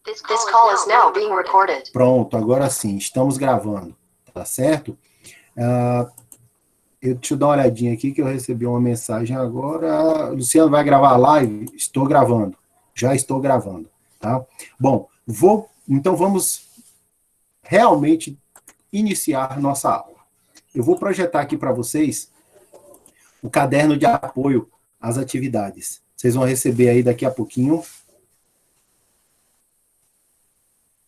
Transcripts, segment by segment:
This call is now being recorded. Pronto, agora sim, estamos gravando, tá certo? Deixa eu dar uma olhadinha aqui, que eu recebi uma mensagem agora. Luciano, vai gravar a live? Estou gravando, já estou gravando, tá? Bom, então vamos realmente iniciar nossa aula. Eu vou projetar aqui para vocês o caderno de apoio às atividades. Vocês vão receber aí daqui a pouquinho.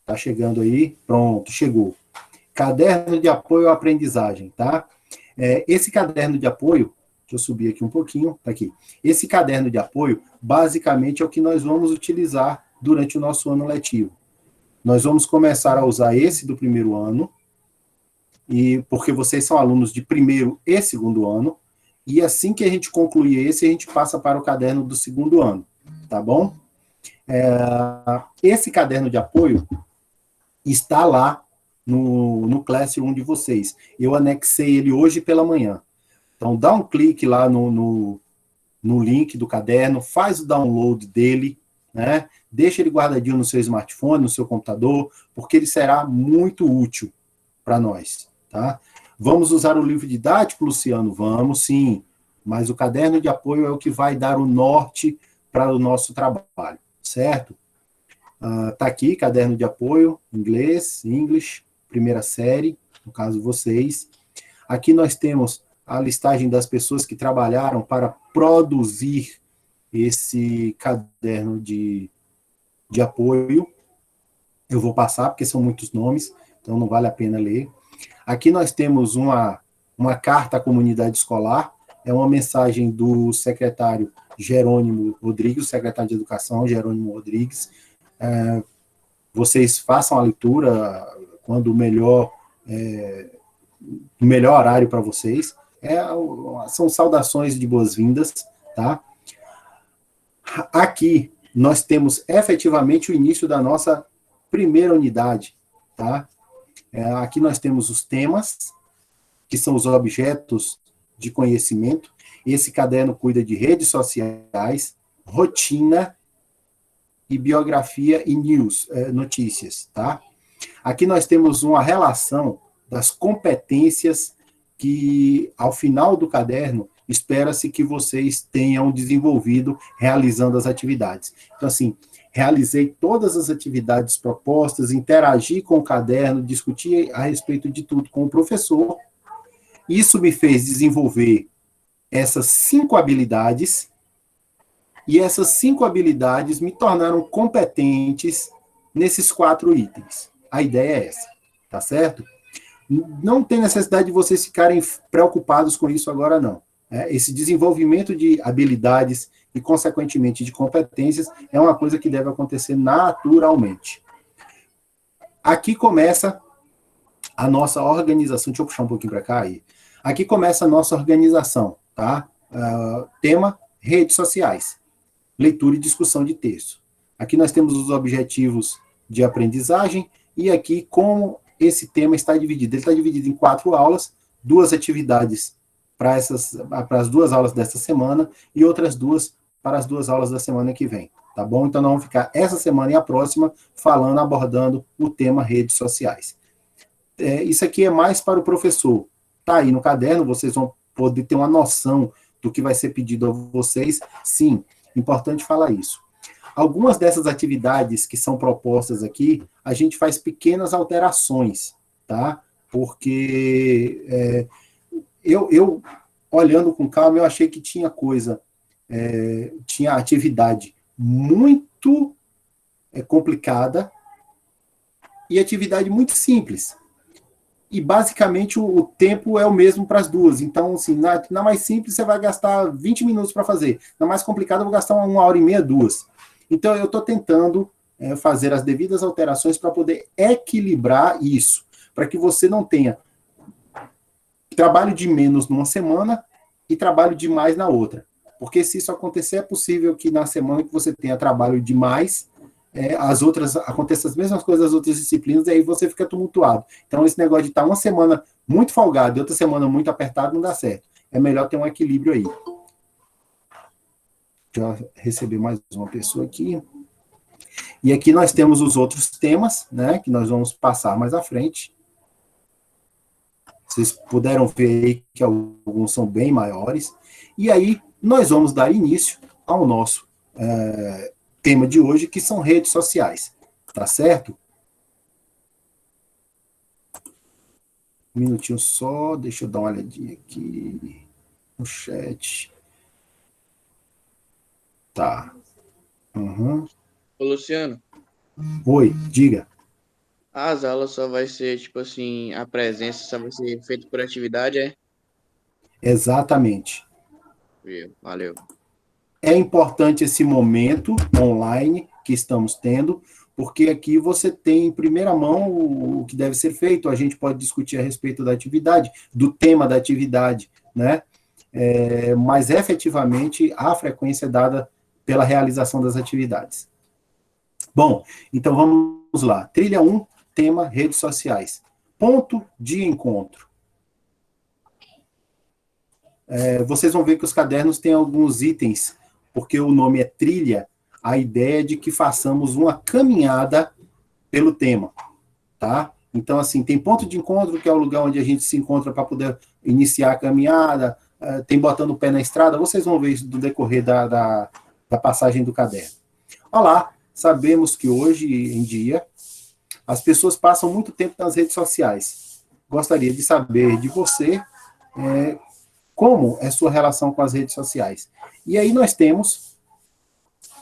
Tá chegando aí? Pronto, chegou. Caderno de apoio à aprendizagem, tá? Esse caderno de apoio, deixa eu subir aqui um pouquinho, tá aqui. Esse caderno de apoio, basicamente, é o que nós vamos utilizar durante o nosso ano letivo. Nós vamos começar a usar esse do primeiro ano, porque vocês são alunos de primeiro e segundo ano, e assim que a gente concluir esse, a gente passa para o caderno do segundo ano, tá bom? Esse caderno de apoio está lá no Classroom de vocês. Eu anexei ele hoje pela manhã. Então, dá um clique lá no link do caderno, faz o download dele, né? Deixa ele guardadinho no seu smartphone, no seu computador, porque ele será muito útil para nós, tá? Vamos usar o livro didático, Luciano? Vamos, sim. Mas o caderno de apoio é o que vai dar o norte para o nosso trabalho, certo? Tá aqui, caderno de apoio, inglês, English, primeira série, no caso vocês. Aqui nós temos a listagem das pessoas que trabalharam para produzir esse caderno de apoio. Eu vou passar, porque são muitos nomes, então não vale a pena ler. Aqui nós temos uma carta à comunidade escolar, é uma mensagem do secretário Jerônimo Rodrigues, secretário de Educação, Jerônimo Rodrigues. Vocês façam a leitura quando o melhor horário para vocês. São saudações de boas-vindas, tá? Aqui nós temos efetivamente o início da nossa primeira unidade, tá? Aqui nós temos os temas, que são os objetos de conhecimento. Esse caderno cuida de redes sociais, rotina e biografia e news, notícias, tá? Aqui nós temos uma relação das competências que, ao final do caderno, espera-se que vocês tenham desenvolvido realizando as atividades. Então, assim, realizei todas as atividades propostas, interagi com o caderno, discuti a respeito de tudo com o professor. Isso me fez desenvolver essas 5 habilidades, e essas 5 habilidades me tornaram competentes nesses 4 itens. A ideia é essa, tá certo? Não tem necessidade de vocês ficarem preocupados com isso agora, não. Esse desenvolvimento de habilidades e, consequentemente, de competências é uma coisa que deve acontecer naturalmente. Aqui começa a nossa organização. Deixa eu puxar um pouquinho para cá aí. Aqui começa a nossa organização, tá? Tema, redes sociais. Leitura e discussão de texto. Aqui nós temos os objetivos de aprendizagem, e aqui como esse tema está dividido. Ele está dividido em 4 aulas, 2 atividades para as 2 aulas desta semana, e outras 2 para as 2 aulas da semana que vem, tá bom? Então nós vamos ficar essa semana e a próxima abordando o tema redes sociais. Isso aqui é mais para o professor. Tá aí no caderno, vocês vão poder ter uma noção do que vai ser pedido a vocês. Sim, importante falar isso. Algumas dessas atividades que são propostas aqui, a gente faz pequenas alterações, tá? Porque eu olhando com calma, eu achei que tinha tinha atividade muito complicada e atividade muito simples. E, basicamente, o tempo é o mesmo para as duas. Então, assim, na mais simples, você vai gastar 20 minutos para fazer. Na mais complicada, eu vou gastar 1h30, 2. Então, eu estou tentando fazer as devidas alterações para poder equilibrar isso, para que você não tenha trabalho de menos numa semana e trabalho de mais na outra. Porque, se isso acontecer, é possível que na semana que você tenha trabalho de mais, aconteçam as mesmas coisas das outras disciplinas, e aí você fica tumultuado. Então, esse negócio de estar uma semana muito folgado e outra semana muito apertado não dá certo. É melhor ter um equilíbrio aí. Já recebi mais uma pessoa aqui. E aqui nós temos os outros temas, né, que nós vamos passar mais à frente. Vocês puderam ver aí que alguns são bem maiores. E aí nós vamos dar início ao nosso tema de hoje, que são redes sociais. Tá certo? Um minutinho só, deixa eu dar uma olhadinha aqui no chat. Tá. Uhum. Ô, Luciano, Oi, diga. as aulas só vai ser, tipo assim, a presença só vai ser feita por atividade, é? Exatamente. Viu? Valeu. É importante esse momento online que estamos tendo, porque aqui você tem em primeira mão o que deve ser feito, a gente pode discutir a respeito da atividade, do tema da atividade, né? Mas efetivamente a frequência é dada pela realização das atividades. Bom, então vamos lá. Trilha 1, tema redes sociais. Ponto de encontro. Vocês vão ver que os cadernos têm alguns itens, porque o nome é trilha, a ideia é de que façamos uma caminhada pelo tema, tá? Então, assim, tem ponto de encontro, que é o lugar onde a gente se encontra para poder iniciar a caminhada, tem botando o pé na estrada, vocês vão ver isso do decorrer da passagem do caderno. Olá, sabemos que hoje em dia as pessoas passam muito tempo nas redes sociais. Gostaria de saber de você como é sua relação com as redes sociais. E aí nós temos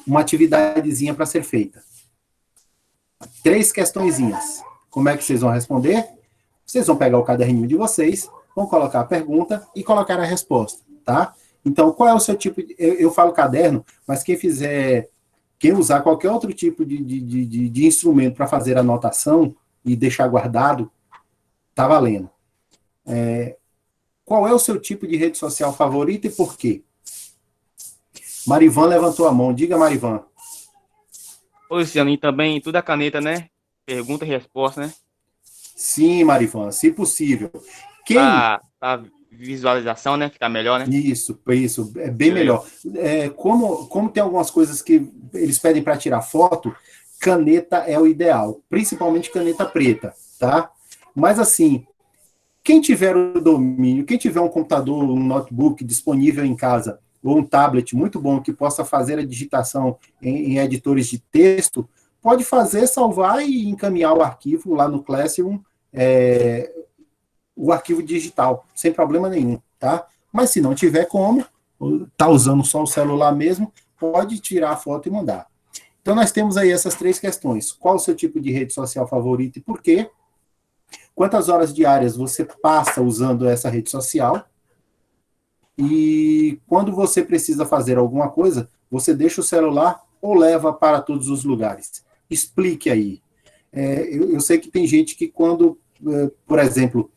uma atividadezinha para ser feita. 3 questõezinhas. Como é que vocês vão responder? Vocês vão pegar o caderninho de vocês, vão colocar a pergunta e colocar a resposta, tá? Então, qual é o seu tipo de... Eu falo caderno, mas quem usar qualquer outro tipo de instrumento para fazer anotação e deixar guardado, tá valendo. Qual é o seu tipo de rede social favorita e por quê? Marivan levantou a mão. Diga, Marivan. Ô, Luciano, e também tudo a caneta, né? Pergunta e resposta, né? Sim, Marivan, se possível. Quem... A visualização, né? Ficar melhor, né? Isso, é bem melhor. Como tem algumas coisas que eles pedem para tirar foto, caneta é o ideal, principalmente caneta preta, tá? Mas assim, quem tiver o domínio, quem tiver um computador, um notebook disponível em casa, ou um tablet muito bom que possa fazer a digitação em editores de texto, pode fazer, salvar e encaminhar o arquivo lá no Classroom, o arquivo digital, sem problema nenhum, tá? Mas se não tiver como, tá usando só o celular mesmo, pode tirar a foto e mandar. Então nós temos aí essas 3 questões. Qual o seu tipo de rede social favorita e por quê? Quantas horas diárias você passa usando essa rede social? E quando você precisa fazer alguma coisa, você deixa o celular ou leva para todos os lugares? Explique aí. Eu sei que tem gente que quando, por exemplo,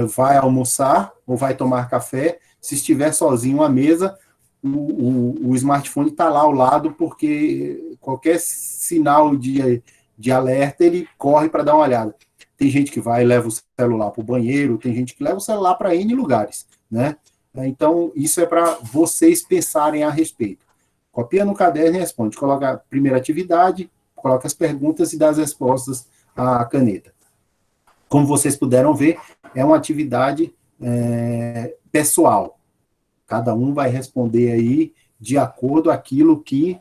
vai almoçar ou vai tomar café, se estiver sozinho à mesa, o smartphone está lá ao lado, porque qualquer sinal de alerta, ele corre para dar uma olhada. Tem gente que vai e leva o celular para o banheiro, tem gente que leva o celular para N lugares, né? Então, isso é para vocês pensarem a respeito. Copia no caderno e responde. Coloca a primeira atividade, coloca as perguntas e dá as respostas à caneta. Como vocês puderam ver, é uma atividade pessoal. Cada um vai responder aí de acordo aquilo que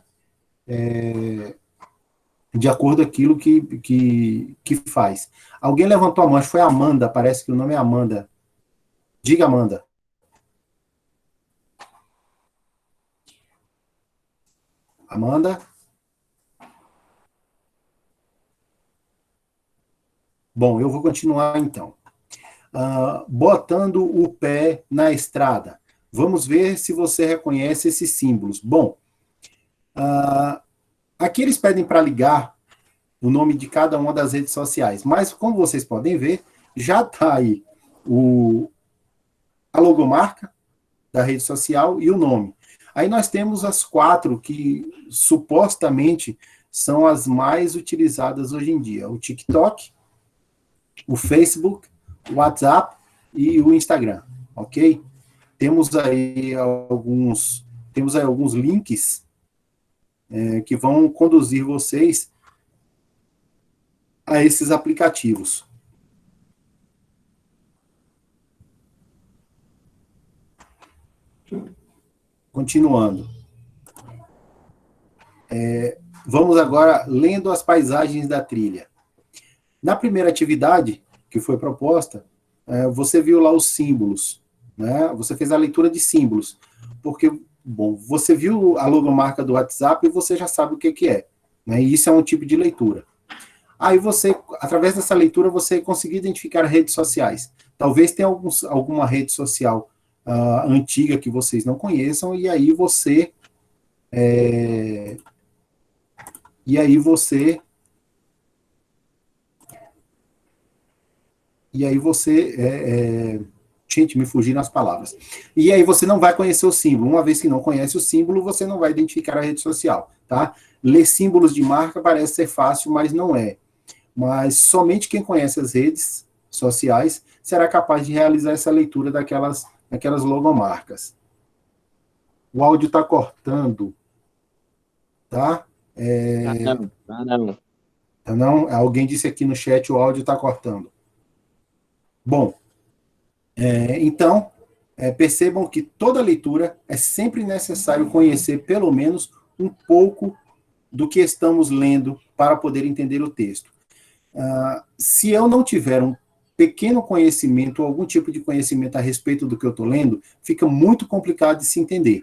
faz. Alguém levantou a mão, acho que foi a Amanda, parece que o nome é Amanda. Diga, Amanda. Amanda? Bom, eu vou continuar então. Botando o pé na estrada. Vamos ver se você reconhece esses símbolos. Bom, aqui eles pedem para ligar o nome de cada uma das redes sociais, mas como vocês podem ver, já está aí a logomarca da rede social e o nome. Aí nós temos as 4 que supostamente são as mais utilizadas hoje em dia: o TikTok, o Facebook, o WhatsApp e o Instagram, ok? Temos aí alguns links que vão conduzir vocês a esses aplicativos. Continuando. Vamos agora lendo as paisagens da trilha. Na primeira atividade que foi proposta, você viu lá os símbolos, né? Você fez a leitura de símbolos, porque, bom, você viu a logomarca do WhatsApp e você já sabe o que é, né? E isso é um tipo de leitura. Aí você, através dessa leitura, você conseguiu identificar redes sociais. Talvez tenha alguma rede social antiga que vocês não conheçam, e aí você gente, me fugiram as palavras. E aí você não vai conhecer o símbolo. Uma vez que não conhece o símbolo, você não vai identificar a rede social, tá? Ler símbolos de marca parece ser fácil, mas não é. Mas somente quem conhece as redes sociais será capaz de realizar essa leitura daquelas logomarcas. O áudio está cortando, tá? Não. Não, alguém disse aqui no chat, o áudio está cortando. Bom, então, percebam que toda leitura é sempre necessário conhecer pelo menos um pouco do que estamos lendo para poder entender o texto. Se eu não tiver um pequeno conhecimento, algum tipo de conhecimento a respeito do que eu estou lendo, fica muito complicado de se entender,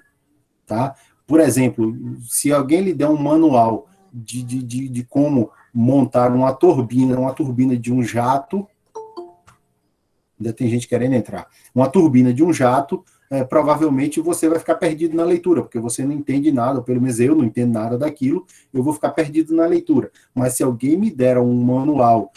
tá? Por exemplo, se alguém lhe der um manual de como montar uma turbina de um jato, ainda tem gente querendo entrar, uma turbina de um jato, provavelmente você vai ficar perdido na leitura, porque você não entende nada, ou pelo menos eu não entendo nada daquilo, eu vou ficar perdido na leitura. Mas se alguém me der um manual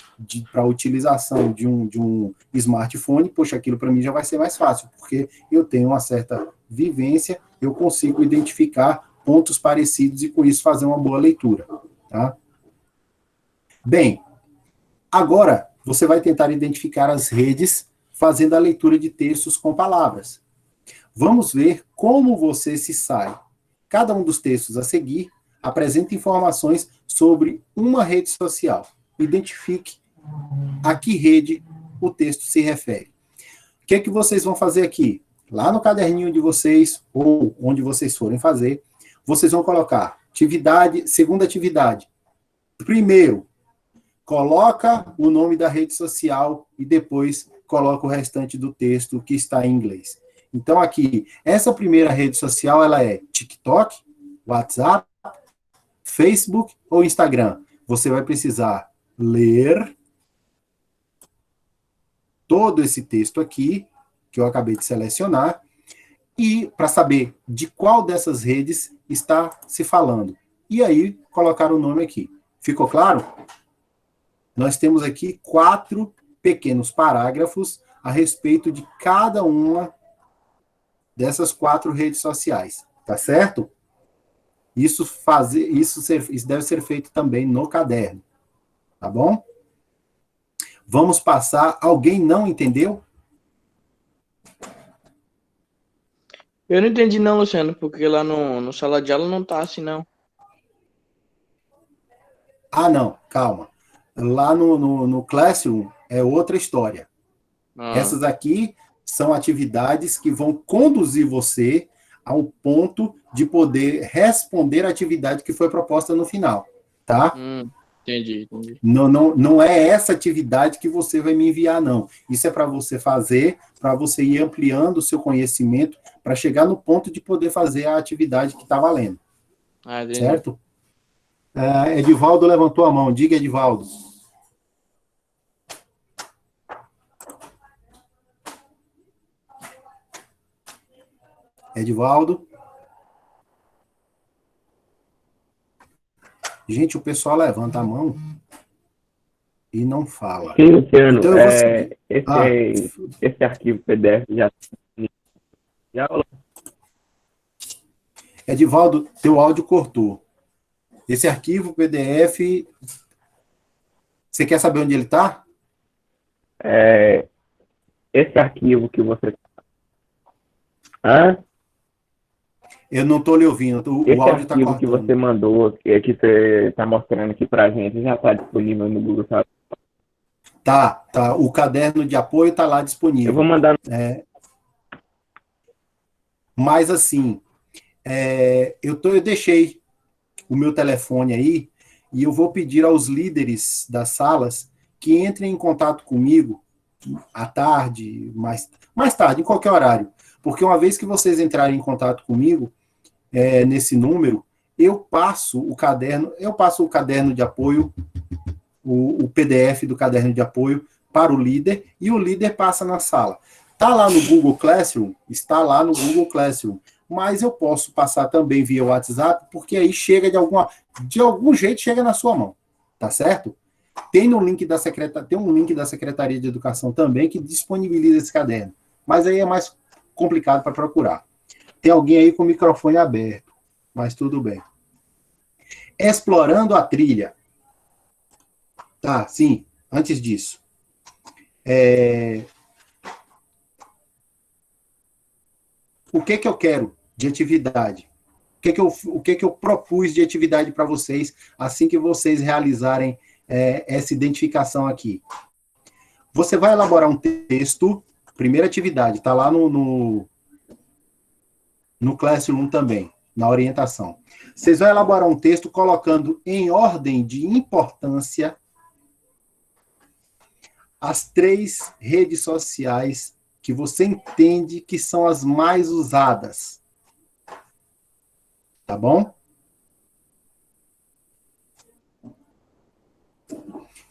para utilização de um smartphone, poxa, aquilo para mim já vai ser mais fácil, porque eu tenho uma certa vivência, eu consigo identificar pontos parecidos e com isso fazer uma boa leitura, tá? Bem, agora você vai tentar identificar as redes fazendo a leitura de textos com palavras. Vamos ver como você se sai. Cada um dos textos a seguir apresenta informações sobre uma rede social. Identifique a que rede o texto se refere. O que é que vocês vão fazer aqui? Lá no caderninho de vocês, ou onde vocês forem fazer, vocês vão colocar segunda atividade. Primeiro, coloca o nome da rede social e depois coloca o restante do texto que está em inglês. Então, aqui, essa primeira rede social, ela é TikTok, WhatsApp, Facebook ou Instagram. Você vai precisar ler todo esse texto aqui, que eu acabei de selecionar, e para saber de qual dessas redes está se falando. E aí, colocar o nome aqui. Ficou claro? Nós temos aqui 4 pequenos parágrafos a respeito de cada uma dessas 4 redes sociais, tá certo? Isso deve ser feito também no caderno, tá bom? Vamos passar. Alguém não entendeu? Eu não entendi não, Luciano, porque lá no sala de aula não tá assim, não. Ah, não, calma. Lá no Classroom é outra história. Essas aqui são atividades que vão conduzir você ao ponto de poder responder a atividade que foi proposta no final, tá? Entendi. Não é essa atividade que você vai me enviar, não. Isso é para você fazer, para você ir ampliando o seu conhecimento, para chegar no ponto de poder fazer a atividade que está valendo. Certo? Edivaldo levantou a mão. Diga, Edivaldo. Edivaldo. Gente, o pessoal levanta a mão e não fala. Sim, Luciano, Então, esse arquivo PDF já... Edivaldo, teu áudio cortou. Esse arquivo PDF, você quer saber onde ele está? Esse arquivo que você... Hã? Eu não estou lhe ouvindo, o áudio está cortando. Que você mandou, que você está mostrando aqui para a gente, já está disponível no Google, sabe? Tá. O caderno de apoio está lá disponível. Eu vou mandar. Mas, assim, eu deixei o meu telefone aí e eu vou pedir aos líderes das salas que entrem em contato comigo à tarde, mais tarde, em qualquer horário. Porque uma vez que vocês entrarem em contato comigo, nesse número, eu passo o caderno de apoio, o PDF do caderno de apoio para o líder, e o líder passa na sala. Está lá no Google Classroom? Está lá no Google Classroom. Mas eu posso passar também via WhatsApp, porque aí chega de algum jeito, chega na sua mão. Tá certo? Tem um link da Secretaria de Educação também que disponibiliza esse caderno. Mas aí é mais complicado para procurar. Tem alguém aí com o microfone aberto, mas tudo bem. Explorando a trilha. Tá, sim, antes disso. O que eu quero de atividade? O que eu propus de atividade para vocês assim que vocês realizarem essa identificação aqui? Você vai elaborar um texto, primeira atividade, está lá no Classroom também, na orientação. Vocês vão elaborar um texto colocando em ordem de importância as 3 redes sociais que você entende que são as mais usadas. Tá bom?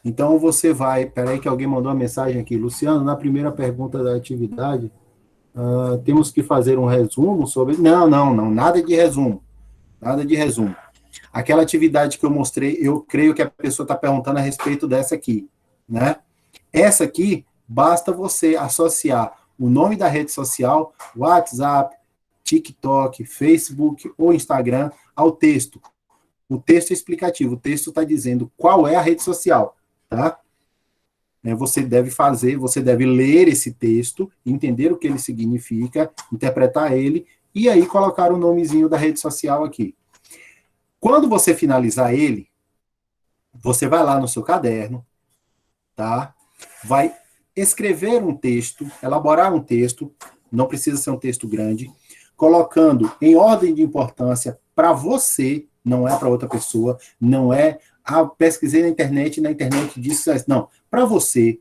Então você vai... Peraí que alguém mandou uma mensagem aqui. Luciano, na primeira pergunta da atividade, temos que fazer um resumo sobre... Não, nada de resumo. Nada de resumo. Aquela atividade que eu mostrei, eu creio que a pessoa está perguntando a respeito dessa aqui, né? Essa aqui, basta você associar o nome da rede social, WhatsApp, TikTok, Facebook ou Instagram, ao texto. O texto é explicativo, o texto está dizendo qual é a rede social, tá? Você deve ler esse texto, entender o que ele significa, interpretar ele, e aí colocar o nomezinho da rede social aqui. Quando você finalizar ele, você vai lá no seu caderno, tá? Vai escrever um texto, elaborar um texto, não precisa ser um texto grande, colocando em ordem de importância para você, não é para outra pessoa, não é, pesquisei na internet disse, não, para você,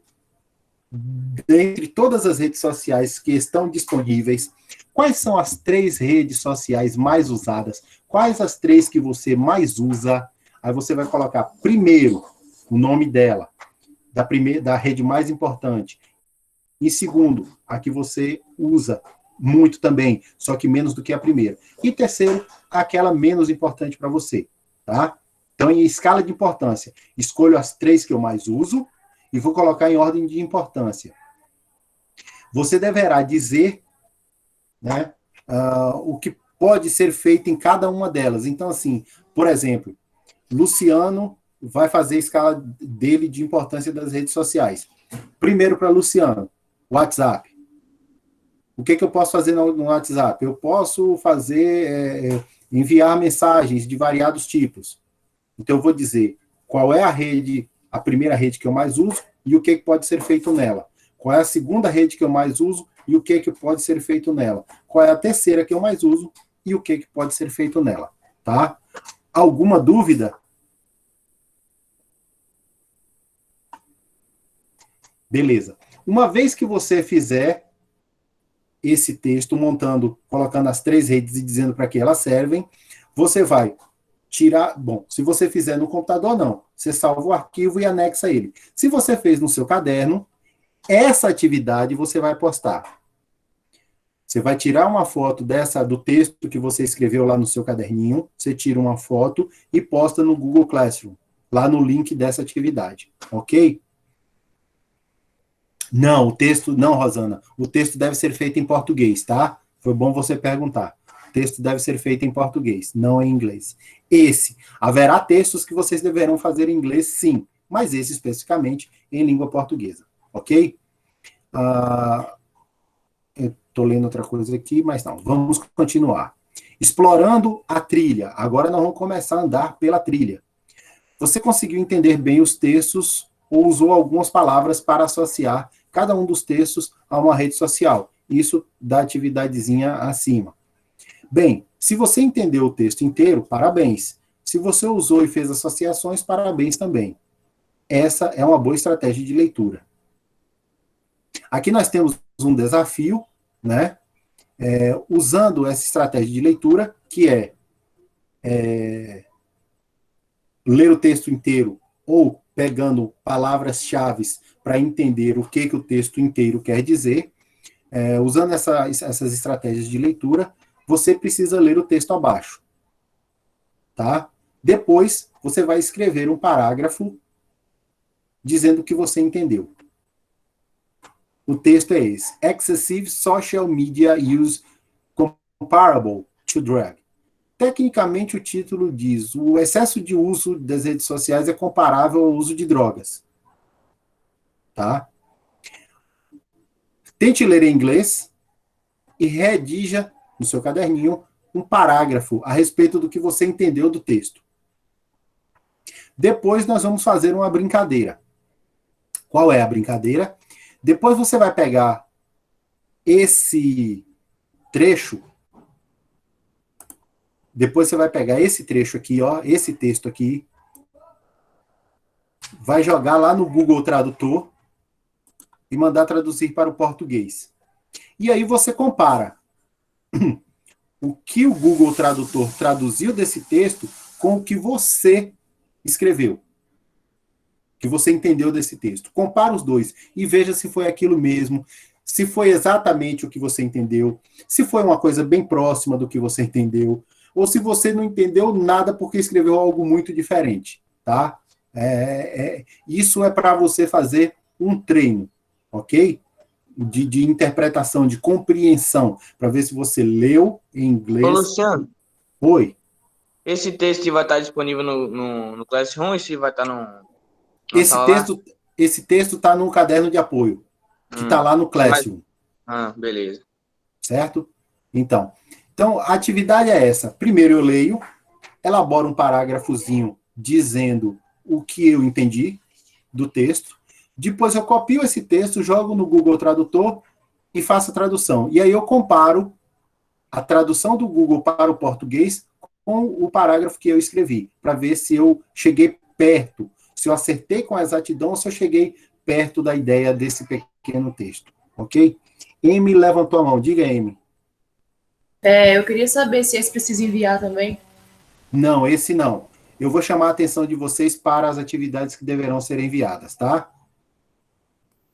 dentre todas as redes sociais que estão disponíveis, quais são as 3 redes sociais mais usadas? Quais as 3 que você mais usa? Aí você vai colocar primeiro o nome dela, da rede mais importante. Em segundo, a que você usa muito também, só que menos do que a primeira. E terceiro, aquela menos importante para você, tá? Então, em escala de importância, escolho as 3 que eu mais uso e vou colocar em ordem de importância. Você deverá dizer, né, o que pode ser feito em cada uma delas. Então, assim, por exemplo, Luciano vai fazer a escala dele de importância das redes sociais. Primeiro para Luciano, WhatsApp. O que eu posso fazer no WhatsApp? Eu posso enviar mensagens de variados tipos. Então, eu vou dizer qual é a primeira rede que eu mais uso e o que pode ser feito nela. Qual é a segunda rede que eu mais uso e o que pode ser feito nela. Qual é a terceira que eu mais uso e o que pode ser feito nela. Tá? Alguma dúvida? Beleza. Uma vez que você fizer esse texto, colocando as 3 redes e dizendo para que elas servem, você vai tirar... Bom, se você fizer no computador, não. Você salva o arquivo e anexa ele. Se você fez no seu caderno, essa atividade você vai postar. Você vai tirar uma foto do texto que você escreveu lá no seu caderninho, você tira uma foto e posta no Google Classroom, lá no link dessa atividade, ok? Não, Rosana. O texto deve ser feito em português, tá? Foi bom você perguntar. O texto deve ser feito em português, não em inglês. Haverá textos que vocês deverão fazer em inglês, sim, mas esse especificamente em língua portuguesa, ok? Eu estou lendo outra coisa aqui, mas não. Vamos continuar. Explorando a trilha. Agora nós vamos começar a andar pela trilha. Você conseguiu entender bem os textos ou usou algumas palavras para associar cada um dos textos a uma rede social. Isso da atividadezinha acima. Bem, se você entendeu o texto inteiro, parabéns. Se você usou e fez associações, parabéns também. Essa é uma boa estratégia de leitura. Aqui nós temos um desafio, né? Usando essa estratégia de leitura, que é ler o texto inteiro ou pegando palavras-chave para entender o que o texto inteiro quer dizer. Usando essas estratégias de leitura, você precisa ler o texto abaixo. Tá? Depois, você vai escrever um parágrafo dizendo o que você entendeu. O texto é esse. Excessive social media use comparable to drug. Tecnicamente, o título diz: o excesso de uso das redes sociais é comparável ao uso de drogas. Tá? Tente ler em inglês e redija no seu caderninho um parágrafo a respeito do que você entendeu do texto. Depois nós vamos fazer uma brincadeira. Qual é a brincadeira? Depois você vai pegar esse trecho. Depois você vai pegar esse trecho aqui, ó, esse texto aqui, vai jogar lá no Google Tradutor e mandar traduzir para o português. E aí você compara o que o Google Tradutor traduziu desse texto com o que você escreveu, que você entendeu desse texto. Compara os dois e veja se foi aquilo mesmo, se foi exatamente o que você entendeu, se foi uma coisa bem próxima do que você entendeu, ou se você não entendeu nada porque escreveu algo muito diferente, tá? Isso é para você fazer um treino, ok? De interpretação, de compreensão, para ver se você leu em inglês. Ô, Luciano, Oi. esse texto vai estar disponível no Classroom e se vai estar no sala lá? Esse texto está no caderno de apoio, que está lá no Classroom. Beleza. Certo? Então, a atividade é essa. Primeiro eu leio, elaboro um parágrafozinho dizendo o que eu entendi do texto. Depois eu copio esse texto, jogo no Google Tradutor e faço a tradução. E aí eu comparo a tradução do Google para o português com o parágrafo que eu escrevi, para ver se eu cheguei perto, se eu acertei com a exatidão ou se eu cheguei perto da ideia desse pequeno texto. Ok? Amy levantou a mão. Diga, Amy. Eu queria saber se esse precisa enviar também. Não, esse não. Eu vou chamar a atenção de vocês para as atividades que deverão ser enviadas, tá?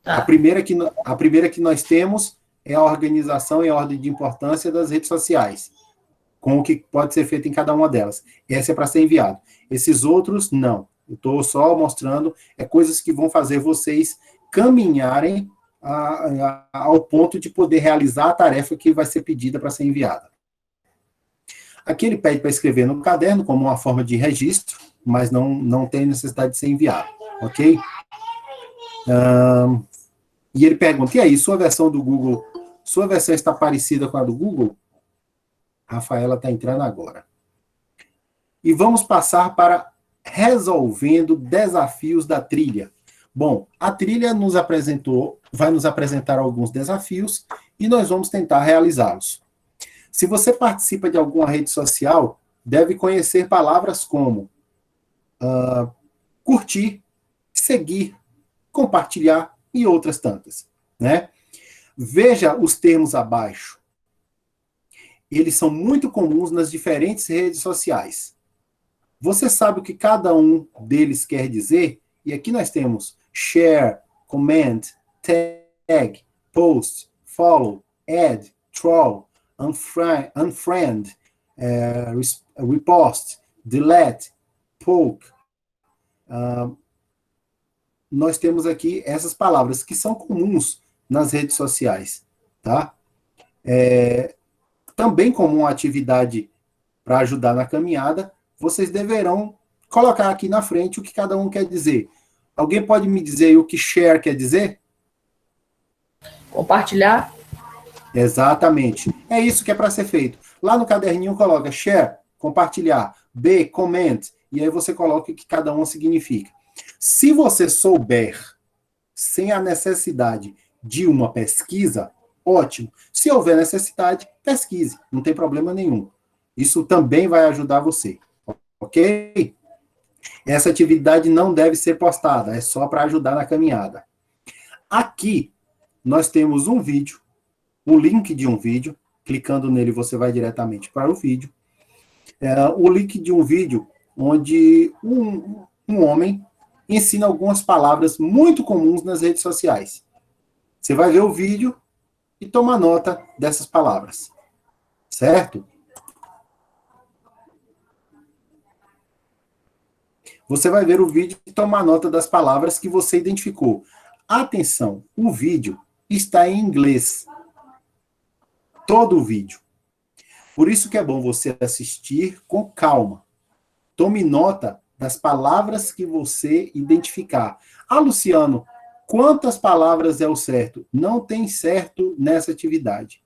Tá. A primeira que nós temos é a organização e a ordem de importância das redes sociais, com o que pode ser feito em cada uma delas. Essa é para ser enviado. Esses outros, não. Eu estou só mostrando coisas que vão fazer vocês caminharem ao ponto de poder realizar a tarefa que vai ser pedida para ser enviada. Aqui ele pede para escrever no caderno como uma forma de registro, mas não tem necessidade de ser enviado, ok? E ele pergunta, e aí, sua versão do Google, sua versão está parecida com a do Google? Rafaela está entrando agora. E vamos passar para resolvendo desafios da trilha. Bom, a trilha vai nos apresentar alguns desafios e nós vamos tentar realizá-los. Se você participa de alguma rede social, deve conhecer palavras como curtir, seguir, compartilhar e outras tantas, né? Veja os termos abaixo. Eles são muito comuns nas diferentes redes sociais. Você sabe o que cada um deles quer dizer? E aqui nós temos share, comment, tag, post, follow, add, troll, unfriend, repost, delete, poke. Nós temos aqui essas palavras que são comuns nas redes sociais, tá? Também como uma atividade para ajudar na caminhada, vocês deverão colocar aqui na frente o que cada um quer dizer. Alguém pode me dizer o que share quer dizer? Compartilhar. Exatamente. É isso que é para ser feito. Lá no caderninho coloca share, compartilhar, B, comment, e aí você coloca o que cada um significa. Se você souber, sem a necessidade de uma pesquisa, ótimo. Se houver necessidade, pesquise, não tem problema nenhum. Isso também vai ajudar você, ok? Essa atividade não deve ser postada, é só para ajudar na caminhada. Aqui, nós temos um vídeo, o link de um vídeo, clicando nele você vai diretamente para o vídeo. O link de um vídeo onde um homem ensina algumas palavras muito comuns nas redes sociais. Você vai ver o vídeo e toma nota dessas palavras, certo? Você vai ver o vídeo e tomar nota das palavras que você identificou. Atenção, o vídeo está em inglês. Todo o vídeo. Por isso que é bom você assistir com calma. Tome nota das palavras que você identificar. Ah, Luciano, quantas palavras é o certo? Não tem certo nessa atividade.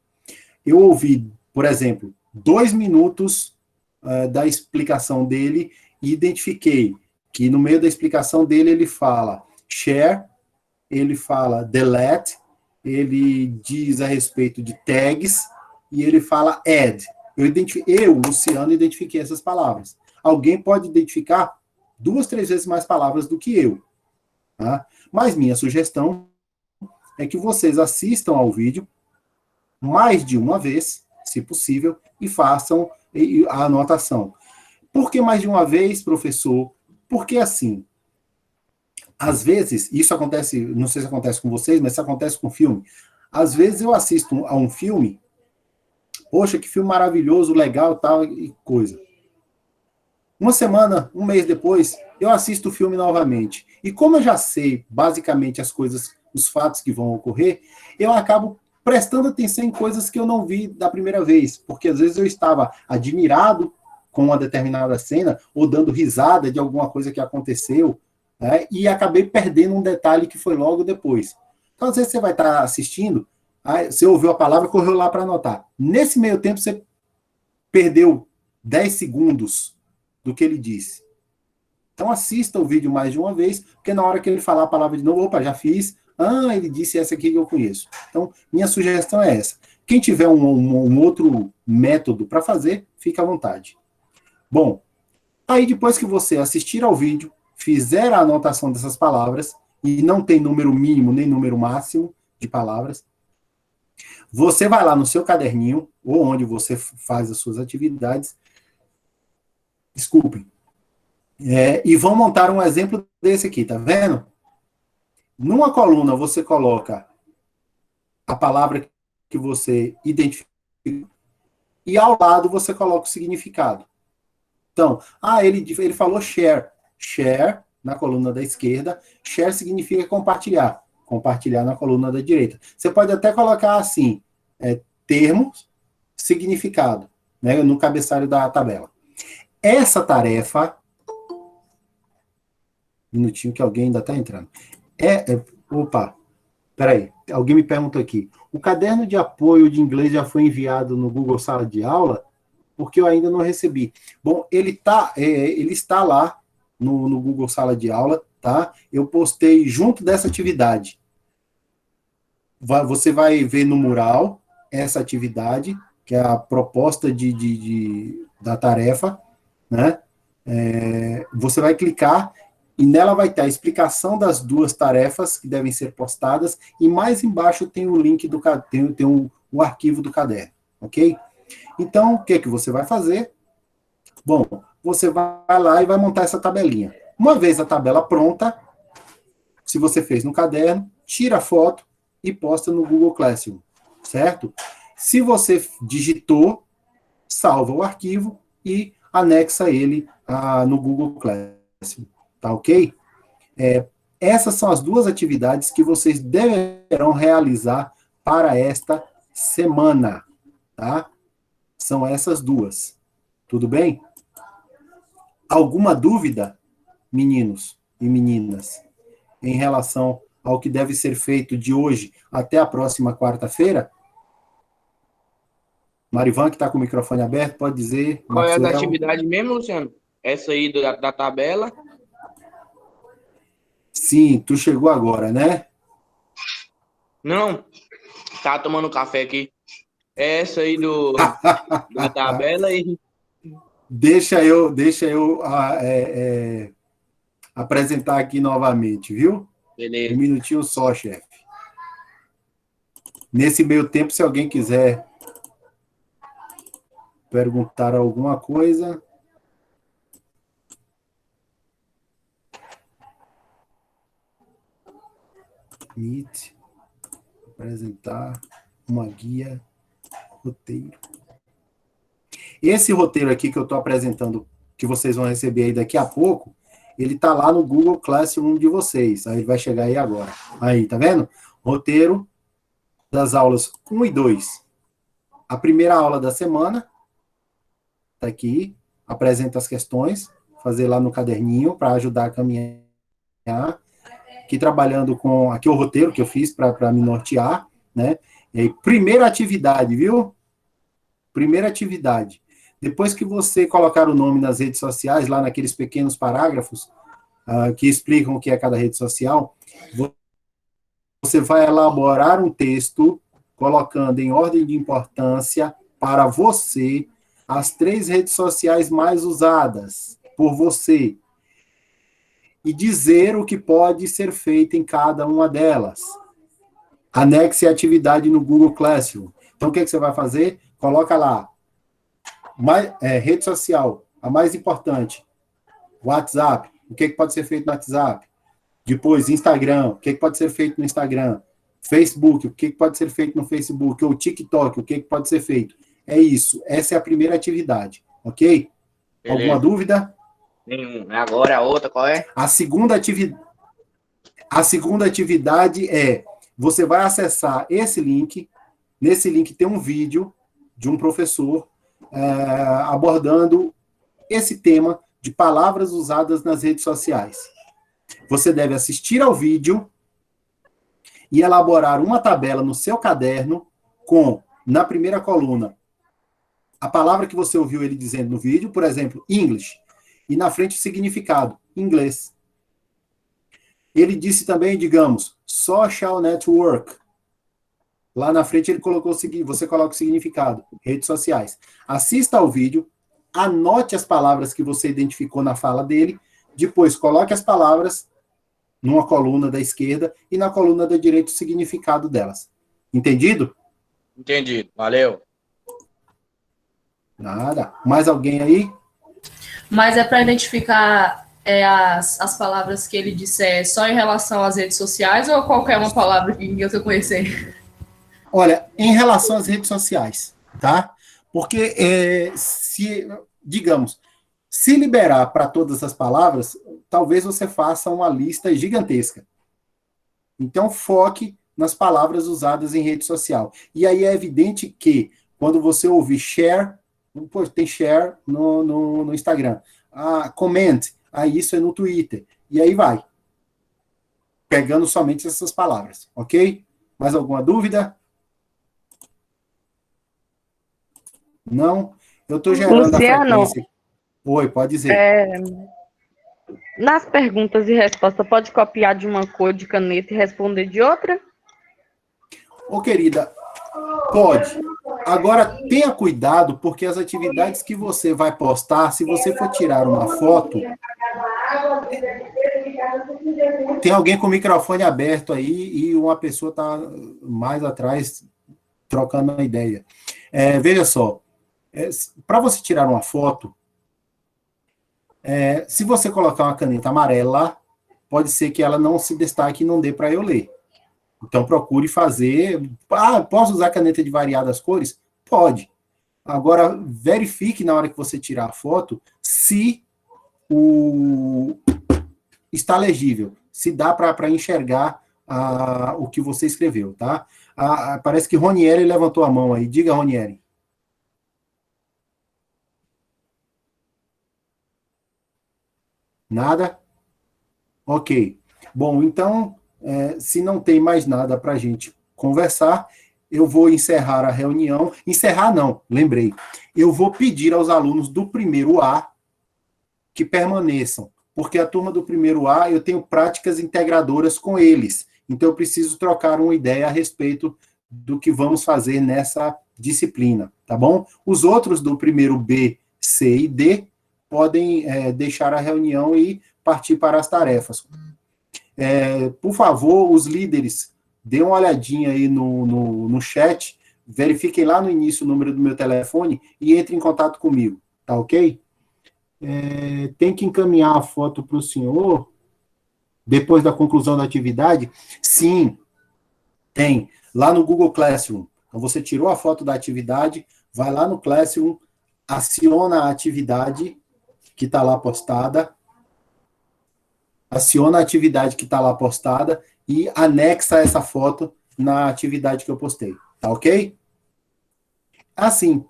Eu ouvi, por exemplo, 2 minutos da explicação dele e identifiquei que no meio da explicação dele ele fala share, ele fala delete, ele diz a respeito de tags e ele fala add. Eu, Luciano, identifiquei essas palavras. Alguém pode identificar 2, 3 vezes mais palavras do que eu. Tá? Mas minha sugestão é que vocês assistam ao vídeo mais de uma vez, se possível, e façam a anotação. Por que mais de uma vez, professor? Porque assim, às vezes, isso acontece, não sei se acontece com vocês, mas isso acontece com filme. Às vezes eu assisto a um filme, poxa, que filme maravilhoso, legal, tal, e coisa. Uma semana, um mês depois, eu assisto o filme novamente. E como eu já sei, basicamente, as coisas, os fatos que vão ocorrer, eu acabo prestando atenção em coisas que eu não vi da primeira vez. Porque às vezes eu estava admirado com uma determinada cena, ou dando risada de alguma coisa que aconteceu, né, e acabei perdendo um detalhe que foi logo depois. Então, às vezes você vai estar assistindo, aí você ouviu a palavra, correu lá para anotar. Nesse meio tempo, você perdeu 10 segundos do que ele disse. Então, assista o vídeo mais de uma vez, porque na hora que ele falar a palavra de novo, opa, já fiz, ele disse essa aqui que eu conheço. Então, minha sugestão é essa. Quem tiver um outro método para fazer, fica à vontade. Bom, aí depois que você assistir ao vídeo, fizer a anotação dessas palavras, e não tem número mínimo nem número máximo de palavras, você vai lá no seu caderninho, ou onde você faz as suas atividades, desculpem, e vão montar um exemplo desse aqui, tá vendo? Numa coluna você coloca a palavra que você identifica, e ao lado você coloca o significado. Então, ele falou share. Share, na coluna da esquerda. Share significa compartilhar. Compartilhar na coluna da direita. Você pode até colocar assim, termos, significado, né, no cabeçalho da tabela. Essa tarefa... Minutinho que alguém ainda está entrando. Opa, peraí. Alguém me perguntou aqui. O caderno de apoio de inglês já foi enviado no Google Sala de Aula? Porque eu ainda não recebi. Bom, ele está lá no Google Sala de Aula, tá? Eu postei junto dessa atividade. Você vai ver no mural essa atividade, que é a proposta da tarefa, né? Você vai clicar e nela vai ter a explicação das 2 tarefas que devem ser postadas e mais embaixo tem o link tem o arquivo do caderno, ok? Então, o que você vai fazer? Bom, você vai lá e vai montar essa tabelinha. Uma vez a tabela pronta, se você fez no caderno, tira a foto e posta no Google Classroom, certo? Se você digitou, salva o arquivo e anexa ele no Google Classroom, tá ok? Essas são as 2 atividades que vocês deverão realizar para esta semana, tá? São essas 2. Tudo bem? Alguma dúvida, meninos e meninas, em relação ao que deve ser feito de hoje até a próxima quarta-feira? Marivan, que está com o microfone aberto, pode dizer. Qual é a da Maxwell. atividade mesmo, Luciano? Essa aí da tabela? Sim, tu chegou agora, né? Não, tá tomando café aqui. É essa aí da tabela aí. Deixa eu apresentar aqui novamente, viu? Um Beleza. minutinho só, chefe. Nesse meio tempo, se alguém quiser perguntar alguma coisa. Meet, apresentar uma guia, roteiro. Esse roteiro aqui que eu estou apresentando, que vocês vão receber aí daqui a pouco, ele está lá no Google Classroom de vocês. Aí ele vai chegar aí agora. Aí, tá vendo? Roteiro das aulas 1 e 2. A primeira aula da semana está aqui, apresenta as questões, fazer lá no caderninho para ajudar a caminhar. Aqui trabalhando com aqui o roteiro que eu fiz para me nortear, né? E aí, primeira atividade, viu? Primeira atividade. Depois que você colocar o nome nas redes sociais, lá naqueles pequenos parágrafos que explicam o que é cada rede social, você vai elaborar um texto colocando em ordem de importância para você as 3 redes sociais mais usadas por você e dizer o que pode ser feito em cada uma delas. Anexe a atividade no Google Classroom. Então, o que você vai fazer? Coloca lá, rede social, a mais importante, WhatsApp, o que pode ser feito no WhatsApp? Depois, Instagram, o que pode ser feito no Instagram? Facebook, o que pode ser feito no Facebook? Ou TikTok, o que pode ser feito? É isso, essa é a primeira atividade, ok? Beleza. Alguma dúvida? Nenhum. Agora a outra, qual é? A segunda atividade é, você vai acessar esse link, nesse link tem um vídeo de um professor abordando esse tema de palavras usadas nas redes sociais. Você deve assistir ao vídeo e elaborar uma tabela no seu caderno com, na primeira coluna, a palavra que você ouviu ele dizendo no vídeo, por exemplo, English, e na frente o significado, inglês. Ele disse também, digamos, social network. Lá na frente ele colocou você coloca o significado, redes sociais. Assista ao vídeo, anote as palavras que você identificou na fala dele, depois coloque as palavras numa coluna da esquerda e na coluna da direita o significado delas. Entendido? Entendido. Valeu. Nada. Mais alguém aí? Mas é para identificar as palavras que ele disser só em relação às redes sociais ou qualquer uma palavra que eu conhecer? Olha, em relação às redes sociais, tá? Porque, digamos, se liberar para todas as palavras, talvez você faça uma lista gigantesca. Então, foque nas palavras usadas em rede social. E aí é evidente que, quando você ouvir share, pô, tem share no Instagram. Comment, isso é no Twitter. E aí vai. Pegando somente essas palavras, ok? Mais alguma dúvida? Não? Eu estou gerando Luciano, a frequência. Oi, pode dizer. Nas perguntas e respostas, pode copiar de uma cor de caneta e responder de outra? Ô, querida, pode. Agora, tenha cuidado, porque as atividades que você vai postar, se você for tirar uma foto... Tem alguém com o microfone aberto aí e uma pessoa está mais atrás trocando uma ideia. Veja só, para você tirar uma foto, se você colocar uma caneta amarela, pode ser que ela não se destaque e não dê para eu ler. Então, procure fazer... posso usar caneta de variadas cores? Pode. Agora, verifique na hora que você tirar a foto se está legível, se dá para enxergar o que você escreveu, tá? Parece que Ronieri levantou a mão aí. Diga, Ronieri. Nada? Ok. Bom, então, se não tem mais nada para a gente conversar, eu vou encerrar a reunião. Encerrar não, lembrei. Eu vou pedir aos alunos do primeiro A que permaneçam porque a turma do primeiro A, eu tenho práticas integradoras com eles. Então, eu preciso trocar uma ideia a respeito do que vamos fazer nessa disciplina, tá bom? Os outros do primeiro B, C e D podem deixar a reunião e partir para as tarefas. Por favor, os líderes, dêem uma olhadinha aí no chat, verifiquem lá no início o número do meu telefone e entrem em contato comigo, tá ok? Tem que encaminhar a foto para o senhor depois da conclusão da atividade? Sim, tem. Lá no Google Classroom. Então, você tirou a foto da atividade, vai lá no Classroom, aciona a atividade que está lá postada, e anexa essa foto na atividade que eu postei. Tá ok? Assim,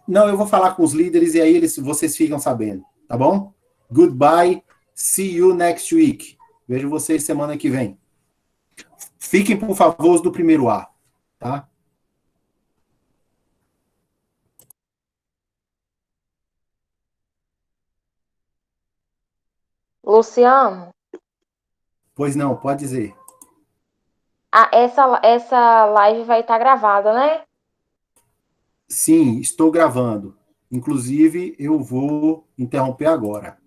não, eu vou falar com os líderes e aí vocês ficam sabendo, tá bom? Goodbye, see you next week. Vejo vocês semana que vem. Fiquem, por favor, os do primeiro A, tá? Luciano, Pois não, pode dizer. essa live vai estar gravada, né? Sim, estou gravando. Inclusive, eu vou interromper agora.